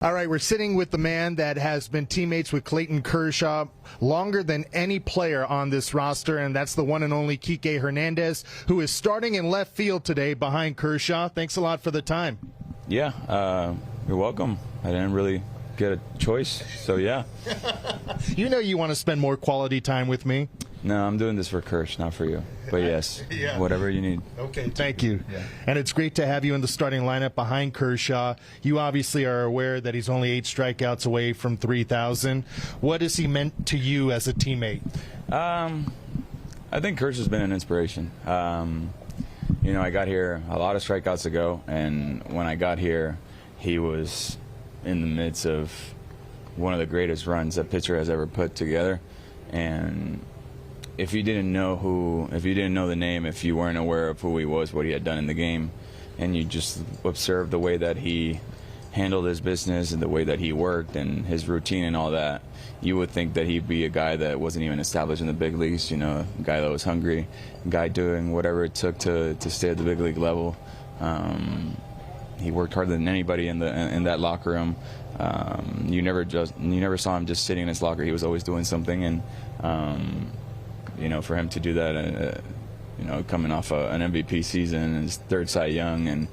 All right, we're sitting with the man that has been teammates with Clayton Kershaw longer than any player on this roster, and that's the one and only Kike Hernandez, who is starting in left field today behind Kershaw. Thanks a lot for the time. Yeah, you're welcome. I didn't really get a choice, so yeah. You know you want to spend more quality time with me. No, I'm doing this for Kersh, not for you. But yes, Yeah. whatever you need. Okay, thank you. Yeah. And it's great to have you in the starting lineup behind Kershaw. You obviously are aware that he's only 8 strikeouts away from 3,000. What has he meant to you as a teammate? I think Kersh has been an inspiration. You know, I got here a lot of strikeouts ago, and when I got here, he was in the midst of one of the greatest runs a pitcher has ever put together. And if you didn't know the name, if you weren't aware of who he was, what he had done in the game, and you just observed the way that he handled his business and the way that he worked and his routine and all that, you would think that he'd be a guy that wasn't even established in the big leagues, you know, a guy that was hungry, a guy doing whatever it took to stay at the big league level. He worked harder than anybody in that locker room. You never saw him just sitting in his locker. He was always doing something, and you know, for him to do that, you know, coming off an MVP season, his 3rd Cy Young, and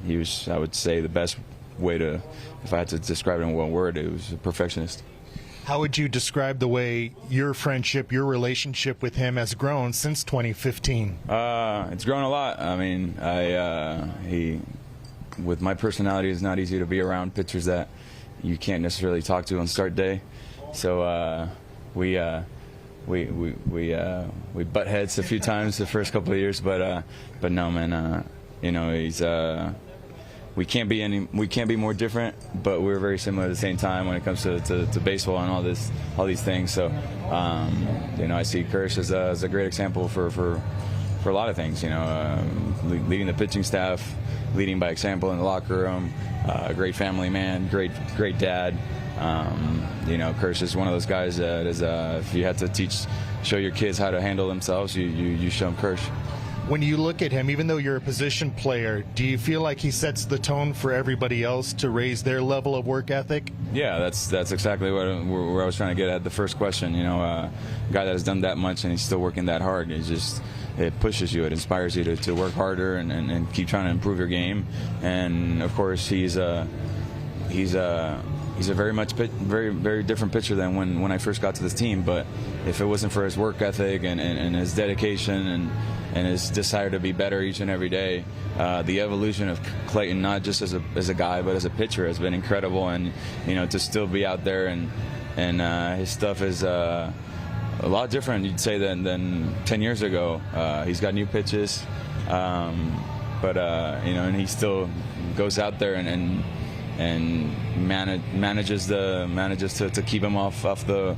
he was, I would say, the best way to, if I had to describe it in one word, it was a perfectionist. How would you describe the way your friendship, your relationship with him has grown since 2015? It's grown a lot. I mean, he, with my personality, it's not easy to be around pitchers that you can't necessarily talk to on start day. So we butt heads a few times the first couple of years, but no, man. You know, he's we can't be more different, but we're very similar at the same time when it comes to baseball and all these things. So you know, I see Kersh as a great example for a lot of things. You know, leading the pitching staff, leading by example in the locker room, a great family man, great dad. You know, Kersh is one of those guys that is, if you had to show your kids how to handle themselves, you show them Kersh. When you look at him, even though you're a position player, do you feel like he sets the tone for everybody else to raise their level of work ethic? Yeah, that's exactly where I was trying to get at the first question. You know, a guy that has done that much and he's still working that hard, it pushes you, it inspires you to work harder and keep trying to improve your game. And of course, he's a very different pitcher than when I first got to this team. But if it wasn't for his work ethic and his dedication and his desire to be better each and every day, the evolution of Clayton, not just as a guy but as a pitcher, has been incredible. And you know, to still be out there and his stuff is a lot different, you'd say, than 10 years ago. He's got new pitches, but you know, and he still goes out there and manages to keep him off the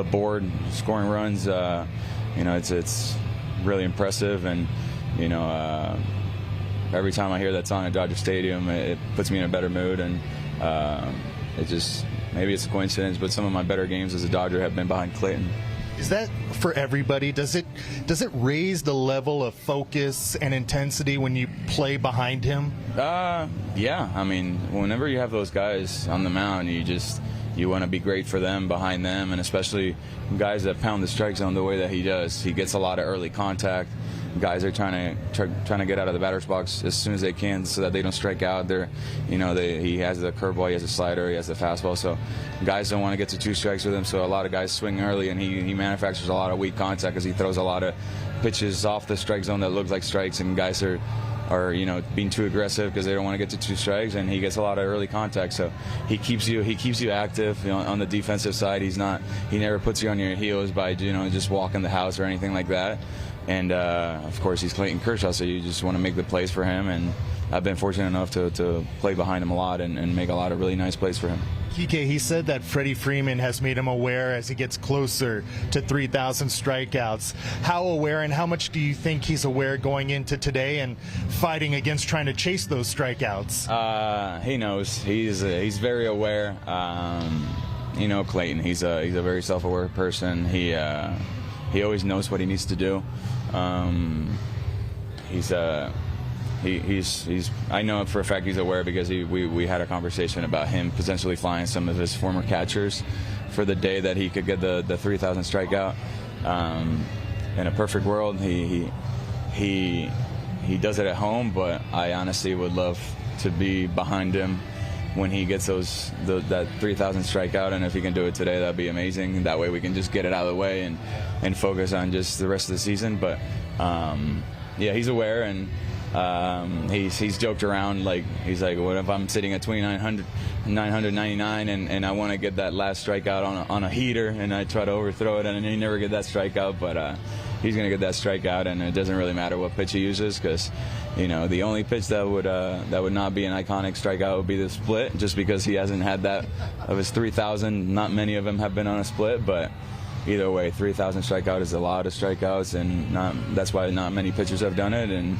board, scoring runs. You know, it's really impressive, and you know, every time I hear that song at Dodger Stadium, it puts me in a better mood, and it just, maybe it's a coincidence, but some of my better games as a Dodger have been behind Clayton. Is that for everybody? Does it raise the level of focus and intensity when you play behind him? Yeah. I mean, whenever you have those guys on the mound, you want to be great for them, behind them, and especially guys that pound the strike zone the way that he does. He gets a lot of early contact. Guys are trying to get out of the batter's box as soon as they can so that they don't strike out. He has the curveball, he has the slider, he has the fastball. So guys don't want to get to 2 strikes with him. So a lot of guys swing early, and he manufactures a lot of weak contact because he throws a lot of pitches off the strike zone that look like strikes, and guys are you know, being too aggressive because they don't want to get to 2 strikes, and he gets a lot of early contact. So he keeps you active, you know, on the defensive side. He never puts you on your heels by, you know, just walking the house or anything like that. And of course, he's Clayton Kershaw, so you just want to make the plays for him, and I've been fortunate enough to play behind him a lot and make a lot of really nice plays for him. Kike, he said that Freddie Freeman has made him aware as he gets closer to 3,000 strikeouts. How aware, and how much do you think he's aware going into today and fighting against trying to chase those strikeouts? He knows. He's very aware. You know, Clayton, he's a very self-aware person. He always knows what he needs to do. He's he's I know for a fact he's aware because we had a conversation about him potentially flying some of his former catchers for the day that he could get the 3,000 strikeout. In a perfect world, he does it at home, but I honestly would love to be behind him when he gets that 3,000 strikeout, and if he can do it today, that'd be amazing. That way we can just get it out of the way and focus on just the rest of the season. But yeah, he's aware, and he's joked around, like he's like, what if I'm sitting at 999 and I want to get that last strikeout on a heater, and I try to overthrow it and you never get that strikeout, but he's going to get that strikeout, and it doesn't really matter what pitch he uses, because the only pitch that would not be an iconic strikeout would be the split, just because he hasn't had that of his 3,000. Not many of them have been on a split, but either way, 3,000 strikeout is a lot of strikeouts, and that's why not many pitchers have done it. And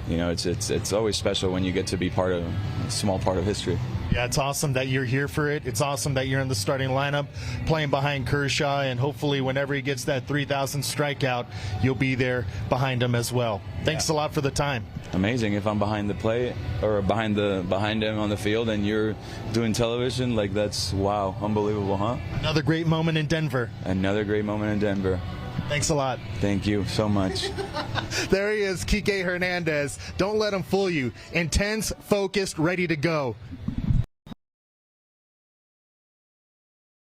it's always special when you get to be part of a small part of history. Yeah, it's awesome that you're here for it. It's awesome that you're in the starting lineup playing behind Kershaw, and hopefully whenever he gets that 3,000 strikeout, you'll be there behind him as well. Thanks a lot for the time. Amazing. If I'm behind the plate or behind him on the field and you're doing television, like, that's wow, unbelievable, huh? Another great moment in Denver. Another great moment in Denver. Thanks a lot. Thank you so much. There he is, Kike Hernandez. Don't let him fool you. Intense, focused, ready to go.